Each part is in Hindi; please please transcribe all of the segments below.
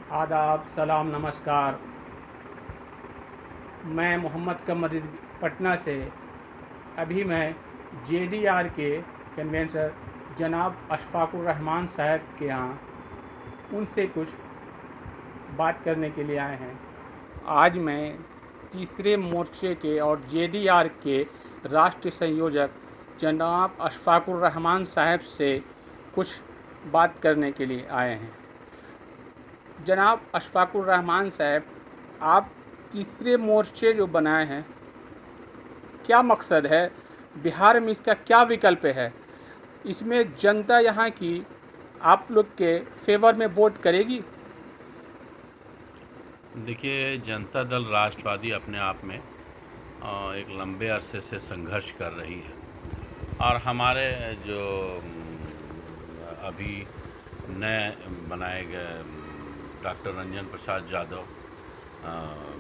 आदाब, सलाम, नमस्कार। मैं मोहम्मद कमर रिज़वी पटना से। अभी मैं जेडीआर के कन्वेंसर जनाब अशफाकुर रहमान साहब के यहाँ उनसे कुछ बात करने के लिए आए हैं। आज मैं तीसरे मोर्चे के और जेडीआर के राष्ट्रीय संयोजक जनाब अशफाकुर रहमान साहब से कुछ बात करने के लिए आए हैं। जनाब अशफाकुर रहमान साहब, आप तीसरे मोर्चे जो बनाए हैं, क्या मकसद है? बिहार में इसका क्या विकल्प है? इसमें जनता यहाँ की आप लोग के फेवर में वोट करेगी? देखिए, जनता दल राष्ट्रवादी अपने आप में एक लंबे अरसे से संघर्ष कर रही है और हमारे जो अभी नए बनाए गए doctor Ranjan Prasad Yadav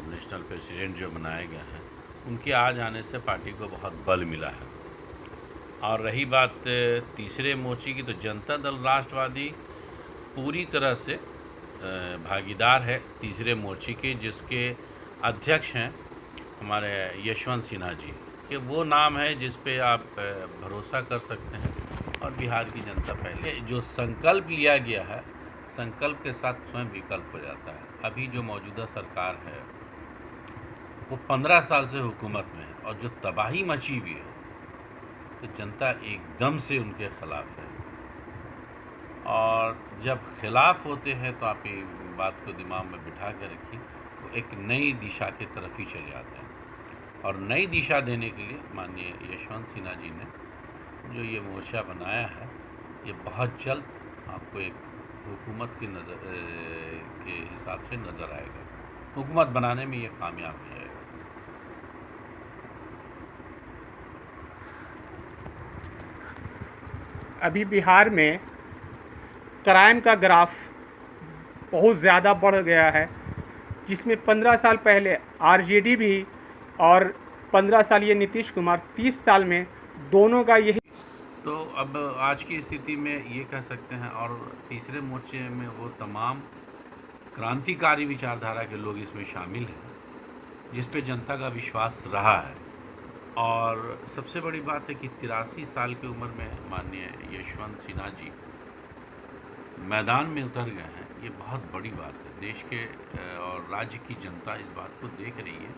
national president जो बनाए गए हैं, उनके आ जाने से पार्टी को बहुत बल मिला है। और रही बात तीसरे मोर्चे की, तो जनता दल राष्ट्रवादी पूरी तरह से भागीदार है तीसरे मोर्चे के, जिसके अध्यक्ष हैं हमारे यशवंत सिन्हा जी। ये वो नाम है जिस पे आप भरोसा कर सकते हैं। और बिहार की जनता पहले जो संकल्प लिया गया है, संकल्प के साथ स्वयं विकल्प हो जाता है। अभी जो मौजूदा सरकार है वो 15 साल से हुकूमत में है और जो तबाही मची हुई है, तो जनता एकदम से उनके खिलाफ है। और जब खिलाफ होते हैं तो आप ये बात को दिमाग में बिठा के रखिए, तो एक नई दिशा की तरफ ही चले जाते हैं। और नई दिशा देने के लिए माननीय यशवंत सिन्हा जी ने जो ये मोर्चा बनाया है, ये बहुत जल्द आपको एक हुकूमत की नज़र के हिसाब से नज़र आएगा। हुकूमत बनाने में ये कामयाब हो जाएगा। अभी बिहार में क्राइम का ग्राफ बहुत ज़्यादा बढ़ गया है, जिसमें 15 साल पहले आरजेडी भी और 15 साल ये नीतीश कुमार, 30 साल में दोनों का यही। तो अब आज की स्थिति में ये कह सकते हैं, और तीसरे मोर्चे में वो तमाम क्रांतिकारी विचारधारा के लोग इसमें शामिल हैं जिस पे जनता का विश्वास रहा है। और सबसे बड़ी बात है कि 83 साल की उम्र में माननीय यशवंत सिन्हा जी मैदान में उतर गए हैं। ये बहुत बड़ी बात है। देश के और राज्य की जनता इस बात को देख रही है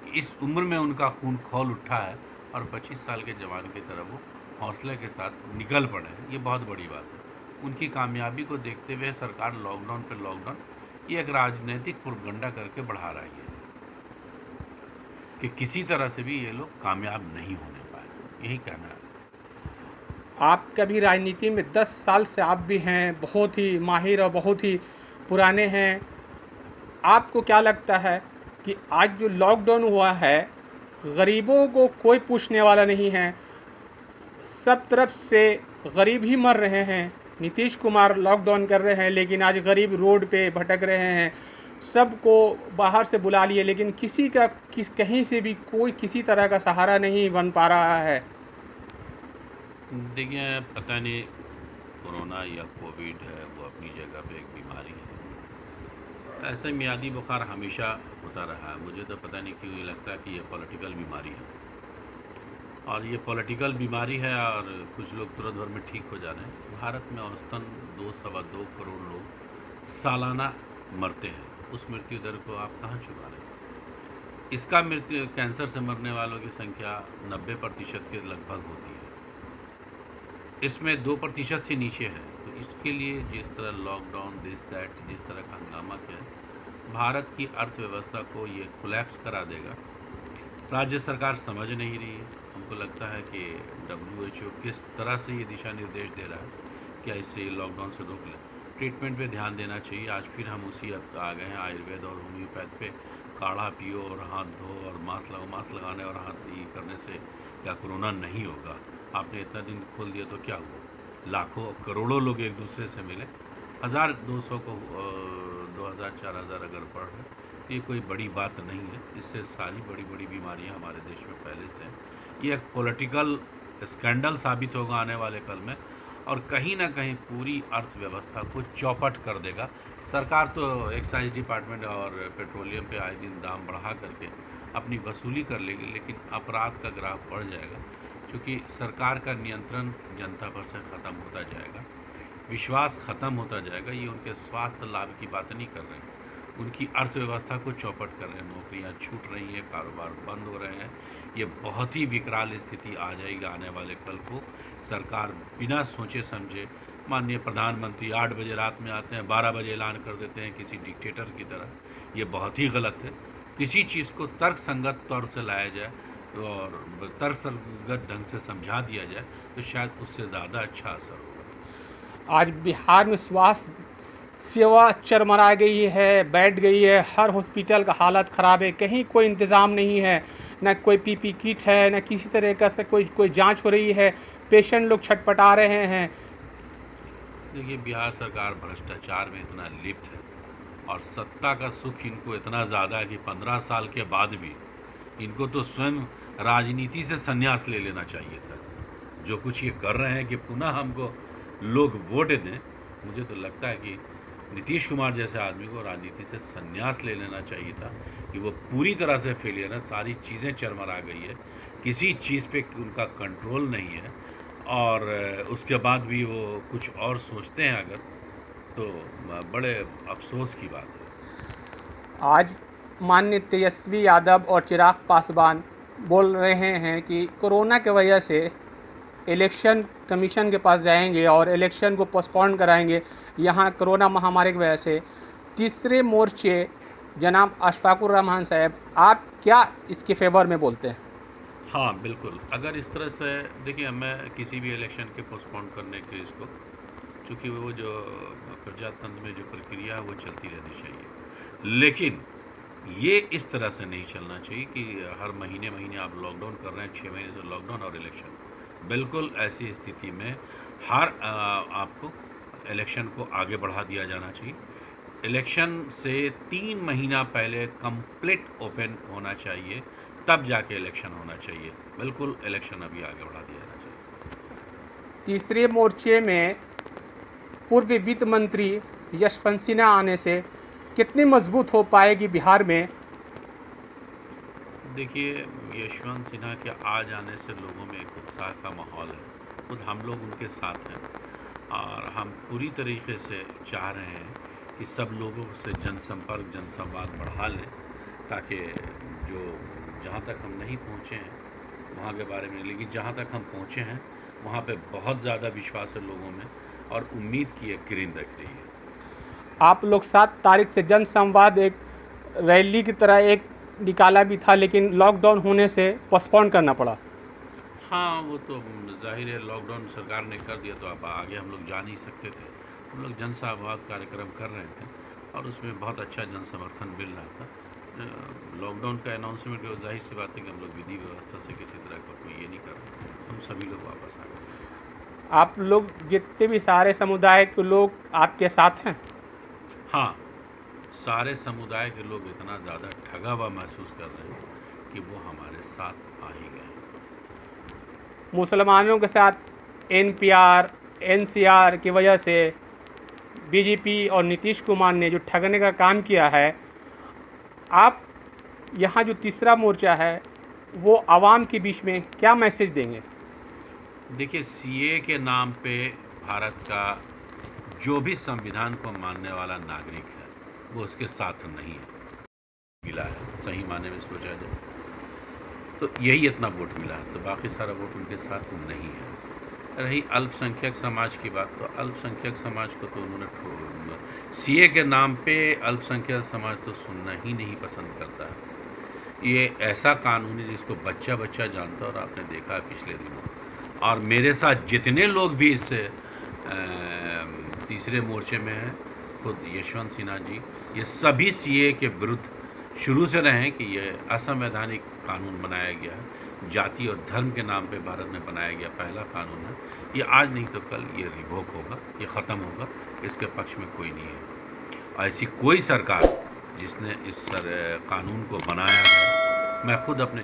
कि इस उम्र में उनका खून खौल उठा है और 25 साल के जवान की तरह वो हौसले के साथ निकल पड़े हैं। ये बहुत बड़ी बात है। उनकी कामयाबी को देखते हुए सरकार लॉकडाउन पर लॉकडाउन ये एक राजनीतिक प्रोपगंडा करके बढ़ा रही है कि किसी तरह से भी ये लोग कामयाब नहीं होने पाए। यही कहना है। आपका भी राजनीति में 10 साल से आप भी हैं, बहुत ही माहिर और बहुत ही पुराने हैं। आपको क्या लगता है कि आज जो लॉकडाउन हुआ है, गरीबों को कोई पूछने वाला नहीं है, सब तरफ से गरीब ही मर रहे हैं। नीतीश कुमार लॉकडाउन कर रहे हैं, लेकिन आज गरीब रोड पे भटक रहे हैं। सबको बाहर से बुला लिए, लेकिन किसी का कहीं से भी कोई किसी तरह का सहारा नहीं बन पा रहा है। देखिए, पता नहीं कोरोना या कोविड है, वो अपनी जगह पे एक बीमारी है। ऐसे मियादी बुखार हमेशा होता रहा है। मुझे तो पता नहीं क्यों ये लगता है कि ये पॉलिटिकल बीमारी है, और ये पॉलिटिकल बीमारी है और कुछ लोग तुरंत भर में ठीक हो जा रहे हैं। भारत में औसतन 2-2.25 करोड़ लोग सालाना मरते हैं। उस मृत्यु दर को आप कहाँ छुपा रहे हैं? इसका मृत्यु कैंसर से मरने वालों की संख्या 90% के लगभग होती है। इसमें 2% से नीचे है। तो इसके लिए जिस तरह लॉकडाउन दिस दैट जिस तरह का हंगामा किया है, भारत की अर्थव्यवस्था को ये कोलैप्स करा देगा। राज्य सरकार समझ नहीं रही है। हमको लगता है कि WHO किस तरह से ये दिशा निर्देश दे रहा है, क्या इससे लॉकडाउन से रोक लें। ट्रीटमेंट पे ध्यान देना चाहिए। आज फिर हम उसी आ गए हैं आयुर्वेद और होम्योपैथ पे। काढ़ा पियो और हाथ धो और मास्क लगाने और हाथ ये करने से क्या कोरोना नहीं होगा? आपने इतना दिन खोल दिया तो क्या हुआ? लाखों करोड़ों लोग एक दूसरे से मिले। 1000-200 को 2000-4000 अगर बढ़ रहे, तो ये कोई बड़ी बात नहीं है। इससे सारी बड़ी बड़ी बीमारियां हमारे देश में पहले से हैं। ये एक पॉलिटिकल स्कैंडल साबित होगा आने वाले कल में, और कहीं ना कहीं पूरी अर्थव्यवस्था को चौपट कर देगा। सरकार तो एक्साइज डिपार्टमेंट और पेट्रोलियम पे आए दिन दाम बढ़ा करके अपनी वसूली कर लेगी, लेकिन अपराध का ग्राफ बढ़ जाएगा, क्योंकि सरकार का नियंत्रण जनता पर से ख़त्म होता जाएगा, विश्वास ख़त्म होता जाएगा। ये उनके स्वास्थ्य लाभ की बात नहीं कर रहे हैं, उनकी अर्थव्यवस्था को चौपट कर रहे हैं, नौकरियां छूट रही हैं, कारोबार बंद हो रहे हैं। ये बहुत ही विकराल स्थिति आ जाएगी आने वाले कल को। सरकार बिना सोचे समझे, माननीय प्रधानमंत्री 8 बजे रात में आते हैं, 12 बजे ऐलान कर देते हैं किसी डिक्टेटर की तरह। ये बहुत ही गलत है। किसी चीज़ को तर्कसंगत तौर से लाया जाए और तर्कसंगत ढंग से समझा दिया जाए तो शायद उससे ज़्यादा अच्छा असर होगा। आज बिहार में स्वास्थ्य सेवा चरमरा गई है, बैठ गई है। हर हॉस्पिटल का हालत ख़राब है, कहीं कोई इंतज़ाम नहीं है, न कोई पीपी किट है, न किसी तरह का से कोई जांच हो रही है। पेशेंट लोग छटपटा रहे हैं। देखिए, बिहार सरकार भ्रष्टाचार में इतना लिप्त है और सत्ता का सुख इनको इतना ज़्यादा है कि 15 साल के बाद भी इनको तो स्वयं राजनीति से संन्यास ले लेना चाहिए था। जो कुछ ये कर रहे हैं कि पुनः हमको लोग वोट दें, मुझे तो लगता है कि नीतीश कुमार जैसे आदमी को राजनीति से संन्यास ले लेना चाहिए था कि वो पूरी तरह से फेलियर है। सारी चीज़ें चरमरा गई है, किसी चीज़ पे उनका कंट्रोल नहीं है और उसके बाद भी वो कुछ और सोचते हैं अगर, तो बड़े अफसोस की बात है। आज माननीय तेजस्वी यादव और चिराग पासवान बोल रहे हैं कि कोरोना की वजह से इलेक्शन कमीशन के पास जाएंगे और इलेक्शन को पोस्टपोन कराएंगे। यहाँ कोरोना महामारी की वजह से तीसरे मोर्चे जनाब अशफाकुर रहमान साहब, आप क्या इसके फेवर में बोलते हैं? हाँ बिल्कुल, अगर इस तरह से देखिए, मैं किसी भी इलेक्शन के पोस्टपोन करने के इसको, चूँकि वो जो प्रजातंत्र में जो प्रक्रिया है वो चलती रहनी चाहिए, लेकिन ये इस तरह से नहीं चलना चाहिए कि हर महीने महीने आप लॉकडाउन कर रहे हैं, 6 महीने से लॉकडाउन और इलेक्शन। बिल्कुल ऐसी स्थिति में आपको इलेक्शन को आगे बढ़ा दिया जाना चाहिए। इलेक्शन से 3 महीना पहले कंप्लीट ओपन होना चाहिए, तब जाके इलेक्शन होना चाहिए। बिल्कुल इलेक्शन अभी आगे बढ़ा दिया जाना चाहिए। तीसरे मोर्चे में पूर्व वित्त मंत्री यशवंत सिन्हा आने से कितनी मजबूत हो पाएगी बिहार में? देखिए, यशवंत सिन्हा के आ जाने से लोगों में एक उत्साह का माहौल है। खुद हम लोग उनके साथ हैं और हम पूरी तरीके से चाह रहे हैं कि सब लोगों से जनसंपर्क जनसंवाद बढ़ा लें, ताकि जो जहाँ तक हम नहीं पहुँचे हैं वहाँ के बारे में, लेकिन जहाँ तक हम पहुँचे हैं वहाँ पे बहुत ज़्यादा विश्वास है लोगों में और उम्मीद की एक किरण दिख रही है। आप लोग 7 तारीख से जन संवाद एक रैली की तरह एक निकाला भी था, लेकिन लॉकडाउन होने से पोस्टपोन करना पड़ा। हाँ, वो तो जाहिर है, लॉकडाउन सरकार ने कर दिया तो अब आगे हम लोग जा नहीं सकते थे। हम लोग जन संवाद कार्यक्रम कर रहे थे और उसमें बहुत अच्छा जन समर्थन मिल रहा था। लॉकडाउन का अनाउंसमेंट, जाहिर सी बात है कि हम लोग विधि व्यवस्था से किसी तरह का कोई ये नहीं कर रहे, हम सभी लोग वापस आ गए। आप लोग जितने भी सारे समुदाय के लोग आपके साथ हैं? हाँ, सारे समुदाय के लोग इतना ज़्यादा ठगा हुआ महसूस कर रहे हैं कि वो हमारे साथ आ ही गए। मुसलमानों के साथ एनपीआर एनसीआर की वजह से बीजेपी और नीतीश कुमार ने जो ठगने का काम किया है, आप यहाँ जो तीसरा मोर्चा है वो आवाम के बीच में क्या मैसेज देंगे? देखिए, सीए के नाम पे भारत का जो भी संविधान को मानने वाला नागरिक है वो उसके साथ नहीं है, मिला है। सही माने में सोचा जाए तो यही इतना वोट मिला है, तो बाकी सारा वोट उनके साथ नहीं है। रही अल्पसंख्यक समाज की बात, तो अल्पसंख्यक समाज को तो उन्होंने सीए के नाम पे अल्पसंख्यक समाज तो सुनना ही नहीं पसंद करता है। ये ऐसा कानून है जिसको बच्चा बच्चा जानता है और आपने देखा है पिछले दिनों। और मेरे साथ जितने लोग भी इस तीसरे मोर्चे में हैं, खुद यशवंत सिन्हा जी, ये सभी सीए के विरुद्ध शुरू से रहे हैं कि ये असंवैधानिक कानून बनाया गया है, जाति और धर्म के नाम पे भारत में बनाया गया पहला कानून है। ये आज नहीं तो कल ये रिवोक होगा, ये ख़त्म होगा, इसके पक्ष में कोई नहीं है। ऐसी कोई सरकार जिसने इस कानून को बनाया है, मैं खुद अपने